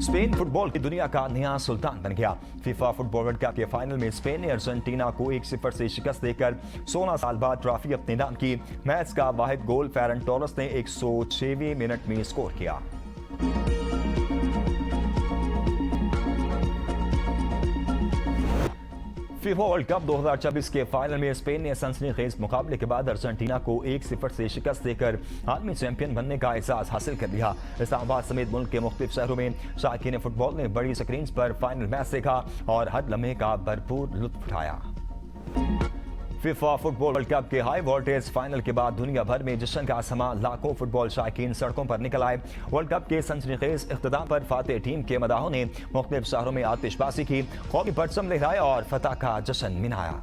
Spain football की दुनिया का नया सुल्तान बन गया। फीफा फुटबॉल वर्ल्ड कप के फाइनल में स्पेन ने अर्जेंटीना को 1-0 से शिकस्त देकर 16 साल बाद ट्रॉफी अपने नाम की। मैच का वाहिद गोल फेरन टोरस ने 106वें मिनट में स्कोर किया। फीफा वर्ल्ड कप 2024 के फाइनल में स्पेन ने सनसनीखेज मुकाबले के बाद अर्जेंटीना को 1-0 से शिकस्त देकर आलमी चैंपियन बनने का एहसास हासिल कर लिया। इस्लामाबाद समेत मुल्क के मुख्तलिफ शहरों में शायकीन फुटबॉल ने बड़ी स्क्रीन पर फाइनल मैच देखा और हर लम्हे का भरपूर लुत्फ उठाया। फीफा फुटबॉल वर्ल्ड कप के हाई वोल्टेज फाइनल के बाद दुनिया भर में जश्न का समा, लाखों फुटबॉल शायकीन सड़कों पर निकल आए। वर्ल्ड कप के सनसनीखेज इख्तिताम पर फातेह टीम के मदाहों ने मुख्तलिफ शहरों में आतिशबाजी की, कौमी परचम लहराए और फतह का जश्न मनाया।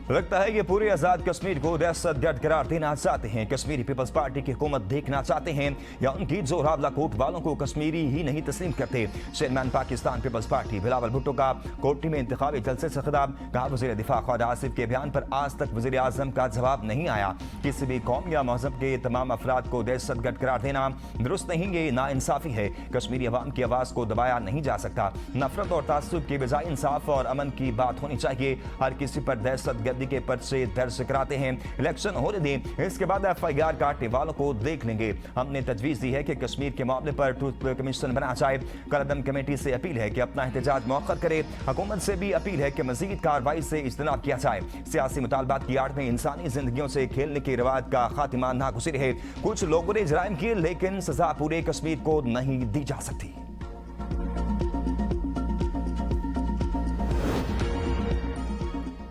लगता है ये पूरे आजाद कश्मीर को दहशतगर्द करार देना चाहते हैं। कश्मीरी पीपल्स पार्टी की हुकूमत देखना चाहते हैं या उनकी जोरावला कोट वालों को कश्मीरी ही नहीं तस्लीम करते। Chairman Pakistan Peoples Party Bilawal Bhutto का कोटी में इंतखाबी जलसे से खिताब। कहा, वज़ीर दिफा ख्वाजा आसिफ के बयान पर आज तक वज़ीर आज़म का जवाब नहीं आया। किसी भी कौम या मजहब के तमाम अफराद को दहशतगर्द करार देना दुरुस्त नहीं, ये नाइंसाफी है। कश्मीरी अवाम की आवाज़ को दबाया नहीं जा सकता। नफरत और तासुब के बजाय इंसाफ और अमन की बात होनी चाहिए। हर किसी पर दहशतगर्द के पर्चे दर्ज कराते हैं, इलेक्शन होने दें, इसके बाद एफआईआर काटने वालों को देख लेंगे। हमने तजवीज दी है कि कश्मीर के मामले पर ट्रूथ कमीशन बनाया जाए। कलअदम कमेटी से अपील है कि अपना एहतजाज मौखर करे। हुकूमत से भी अपील है कि मजीद कार्रवाई से इज्तनाब किया जाए। सियासी मुतालबात की आड़ में इंसानी जिंदगियों से खेलने के रिवाज का खात्मा नागुज़िर है। कुछ लोगों ने जराइम किए, लेकिन सजा पूरे कश्मीर को नहीं दी जा सकती।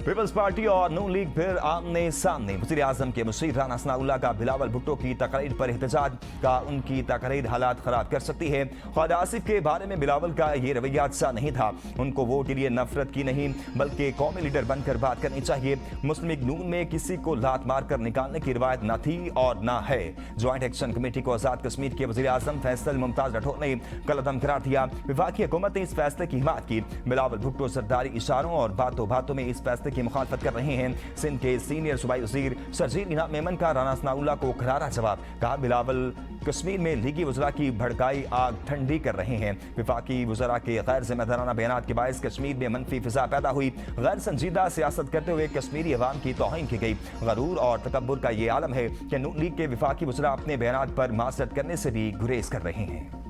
पीपल्स पार्टी और नून लीग फिर आमने सामने। वज़ीर आज़म के मुशीर राना सनाउल्लाह का बिलावल भुट्टो की तकरीर पर एहतजाज का, उनकी तकरीर हालात खराब कर सकती है। ख्वाजा आसिफ के बारे में बिलावल का ये रवैया अच्छा नहीं था। उनको वोट के लिए नफरत की नहीं बल्कि कौमी लीडर बनकर बात करनी चाहिए। मुस्लिम लीग नून में किसी को लात मार कर निकालने की रिवायत न थी और न है। ज्वाइंट एक्शन कमेटी को आजाद कश्मीर के वज़ीर आज़म फैसल मुमताज राठौर ने कलअदम करार दिया। विफाकी हुकूमत ने इस फैसले की हिमायत की। बिलावल भुट्टो सरदारी इशारों और बातों बातों में इस फैसले की मुखालफत कर रहे हैं। सिंध के सीनियर सूबाई वजीर शर्जील इनाम मेमन का राना सनाउल्लाह को करारा जवाब। कहा, बिलावल कश्मीर में लीगी वज़रा की भड़काई आग ठंडी कर रहे हैं। विफाकी वज़रा के गैर जिम्मेदाराना बयानात के बायस कश्मीर में मनफी फिजा पैदा हुई। गैर संजीदा सियासत करते हुए कश्मीरी अवाम की तौहीन की गई। गरूर और तकब्बुर का ये आलम है कि नून लीग के विफाकी वज़रा अपने बयानात पर मासरत करने से भी गुरेज कर रहे हैं।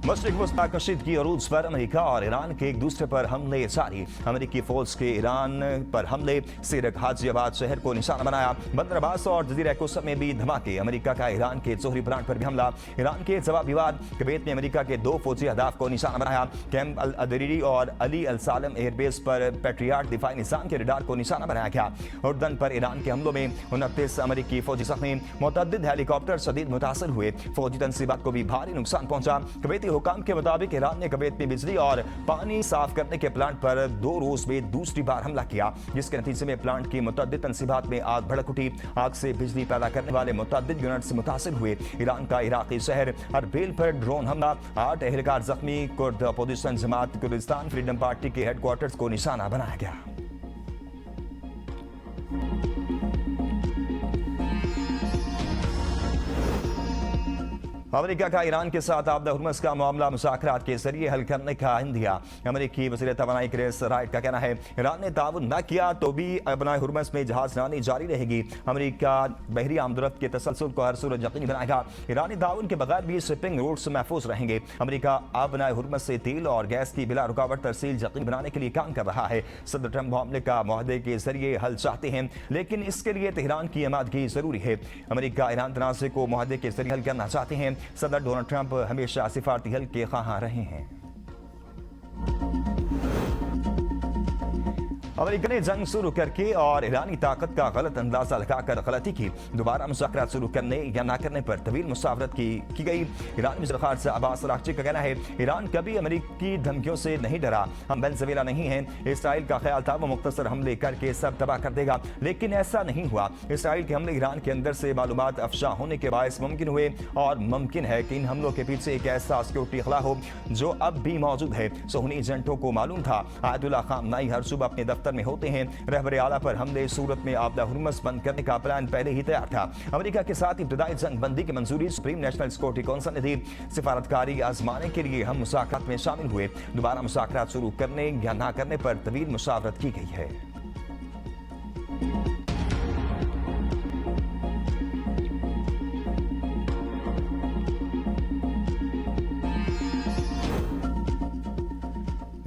मशरिक वस्ता कशीदगी अरूज पर अमेरिका और ईरान के एक दूसरे पर हमले जारी। अमेरिकी फौज के ईरान पर हमले, सिरक हाजियाबाद शहर को निशाना बनाया। बंदर अब्बास और जजीरा कोसम में भी धमाके। अमेरिका का ईरान के जोहरी प्लांट पर भी हमला। ईरान के जवाबी वार। कुवैत में अमेरिका के 2 फौजी अहदाफ को निशाना बनाया। कैंप अल अदरीरी और अली अल सालम एयरबेस पर पैट्रियाट दिफाई निज़ाम के रडार को निशाना बनाया गया। उर्दन पर ईरान के हमलों में 29 अमेरिकी फौजी जख्मी। मुतअद्दिद हेलीकॉप्टर शदीद मुतासर हुए। फौजी तनसीबात को भी भारी नुकसान पहुंचा। कुवैती हुकाम के मुताबिक ईरान ने कुवैत में बिजली और पानी साफ करने के प्लांट पर 2 रोज में दूसरी बार हमला किया, जिसके नतीजे में प्लांट की मुतअद्दिद तनसीबात में आग भड़क उठी। आग से बिजली पैदा करने वाले मुतअद्दिद यूनिट से मुतासिर हुए। ईरान का इराकी शहर अरबिल पर ड्रोन हमला, 8 एहलकार जख्मी। कुर्द अपोजिशन जमात कुर्दिस्तान फ्रीडम पार्टी के हेडक्वार्टर्स को निशाना बनाया गया। अमेरिका का ईरान के साथ आपदा हुर्मस का मामला मुज़ाकरात के जरिए हल करने का इंदिया। अमेरिकी वज़ीर तवानाई क्रिस राइट का कहना है, ईरान ने ताउन न किया तो भी अपना हुर्मस में जहाजरानी जारी रहेगी। अमेरिका बहरी आमदरफ्त के तसलसल को हर सूरत यकीनी बनाएगा। ईरानी ताउन के बगैर भी शिपिंग रूट्स महफूज रहेंगे। अमेरिका अपना हुर्मस से तेल और गैस की बिला रुकावट तरसील यकीनी बनाने के लिए काम कर रहा है। सदर ट्रंप मामले का मुआहदे के जरिए हल चाहते हैं, लेकिन इसके लिए तेहरान की आमादगी जरूरी है। अमेरिका ईरान तनाज़े को मुआहदे के जरिए हल करना चाहते हैं। सदर डोनाल्ड ट्रंप हमेशा सिफारती हल के ख्वाह रहे हैं। अमेरिका ने जंग शुरू करके और ईरानी ताकत का गलत अंदाजा लगाकर गलती की। दोबारा मुज़ाकरात शुरू करने या ना करने पर तवील मुशावरत की गई। ईरानी वज़ीर ख़ारिजा अब्बास अराग़ची का कहना है, ईरान कभी अमेरिकी धमकियों से नहीं डरा। हम वेनेज़ुएला नहीं हैं। इसराइल का ख्याल था वो मुख्तसर हमले करके सब तबाह कर देगा, लेकिन ऐसा नहीं हुआ। इसराइल के हमले ईरान के अंदर से मालूमात अफशा होने के बायस मुमकिन हुए और मुमकिन है कि इन हमलों के पीछे एक ऐसा सिक्योरिटी खला हो जो अब भी मौजूद है। सुन्नी एजेंटों को मालूम था। आयतुल्लाह ख़ामनेई हर सुबह अपने दफ्तर दफ्तर में होते हैं। रहबर आला पर हमले सूरत में आपदा हुरमस बंद करने का प्लान पहले ही तैयार था। अमेरिका के साथ इब्तदाई जंग बंदी की मंजूरी सुप्रीम नेशनल सिक्योरिटी काउंसिल ने दी। सिफारतकारी आजमाने के लिए हम मुज़ाकरात में शामिल हुए। दोबारा मुज़ाकरात शुरू करने या ना करने पर तवील मुशावरत की गई है।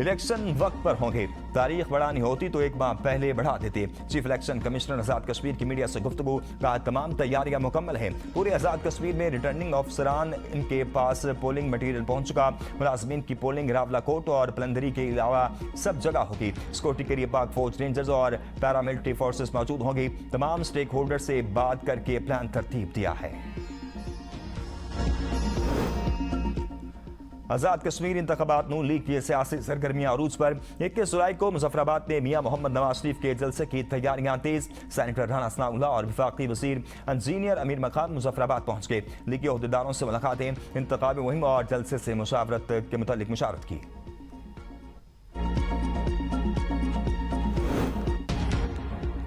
इलेक्शन वक्त पर होंगे। तारीख बढ़ानी होती तो एक माह पहले बढ़ा देते। चीफ इलेक्शन कमिश्नर आजाद कश्मीर की मीडिया से गुफ्तगू, कहा तमाम तैयारियां मुकम्मल हैं। पूरे आजाद कश्मीर में रिटर्निंग ऑफिसरान इनके पास पोलिंग मटीरियल पहुंच चुका। मुलाजमीन की पोलिंग रावला कोट और पलंदरी के अलावा सब जगह होगी। सिक्योरिटी के लिए पाक फौज, रेंजर्स और पैरामिलिट्री फोर्सेस मौजूद होंगी। तमाम स्टेक होल्डर से बात करके प्लान तरतीब दिया है। आजाद कश्मीर इंतखाबात नून लीग की सियासी सरगर्मियां अरूज पर। 21 जुलाई को मुजफ्फराबाद में मियां मोहम्मद नवाज शरीफ के जलसे की तैयारियां तेज। सेनेटर राणा सनाउल्लाह और वफाकी वजीर इंजीनियर अमीर मकान मुजफ्फराबाद पहुंच गए। लीगी अहदेदारों से मुलाकातें, इंतखाबी मुहिम और जलसे से मुशावरत के मुतालिक मुशावरत की।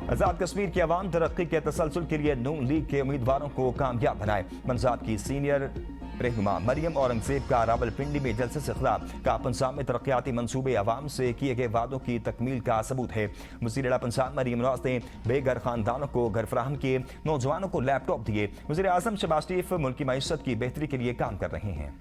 आजाद कश्मीर की अवाम तरक्की के तसलसल के लिए नून लीग के उम्मीदवारों को कामयाब बनाए। पंजाब की सीनियर रहनुमा मरियम औरंगजेब का रावलपिंडी में जलसे से खिताब, का पंजाब में तरक्याती मंसूबे अवाम से किए गए वादों की तकमील का सबूत है। वज़ीर आला पंजाब मरियम नवाज ने बेघर खानदानों को घर फराहम किए, नौजवानों को लैपटॉप दिए। वज़ीर आज़म शहबाज शरीफ मुल्क की मईशत की बेहतरी के लिए काम कर रहे हैं।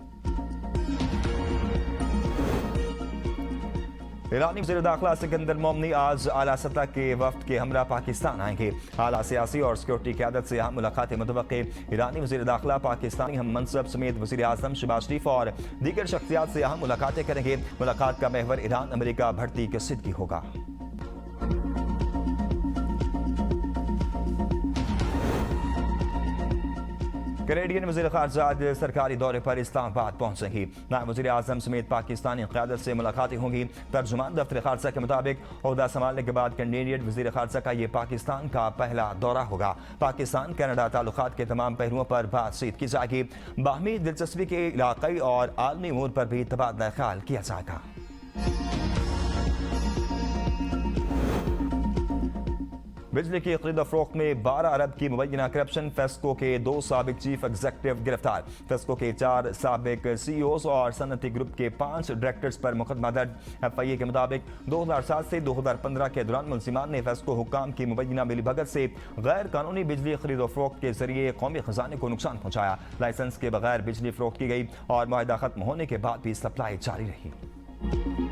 ईरानी वज़ीर दाखिला सिकंदर मोमनी आज आला सतह के वफ्द के हमरा पाकिस्तान आएंगे। आला सियासी और सिक्योरिटी क़यादत से अहम मुलाकातें मुतवक्के। ईरानी वज़ीर दाखिला पाकिस्तानी हम मनसब समेत वज़ीर आज़म शहबाज शरीफ और दीगर शख्सियात से अहम मुलाकातें करेंगे। मुलाकात का महवर ईरान अमेरिका बढ़ती कसीदगी होगा। कैनेडियन वज़ीर ख़ारजा आज सरकारी दौरे पर इस्लामाबाद पहुंचेंगी। नायब वज़ीर आज़म समेत पाकिस्तानी क़यादत से मुलाकातें होंगी। तर्जुमान दफ्तर ख़ारजा के मुताबिक ओहदा संभालने के बाद कैनेडियन वज़ीर ख़ारजा का ये पाकिस्तान का पहला दौरा होगा। पाकिस्तान कनाडा ताल्लुकात के तमाम पहलुओं पर बातचीत की जाएगी। बाहमी दिलचस्पी के इलाक़ाई और आलमी अमूर पर भी तबादला ख्याल किया जाएगा। बिजली की खरीद फरोख्त में 12 अरब की मुबैना करप्शन। फेस्को के 2 साबिक चीफ एग्जीक्यूटिव गिरफ्तार। फेस्को के 4 साबिक सीईओज और सनती ग्रुप के 5 डायरेक्टर्स पर मुकदमा दर्ज। FIA के मुताबिक 2007 से 2015 के दौरान मुलजिमान ने फेस्को हुक्काम की मुबैना मिलीभगत से गैर कानूनी बिजली खरीद फरोख्त के जरिए कौमी खजाने को नुकसान पहुंचाया। लाइसेंस के बगैर बिजली फरोख्त की गई और मुआहदा खत्म होने के बाद भी सप्लाई जारी रही।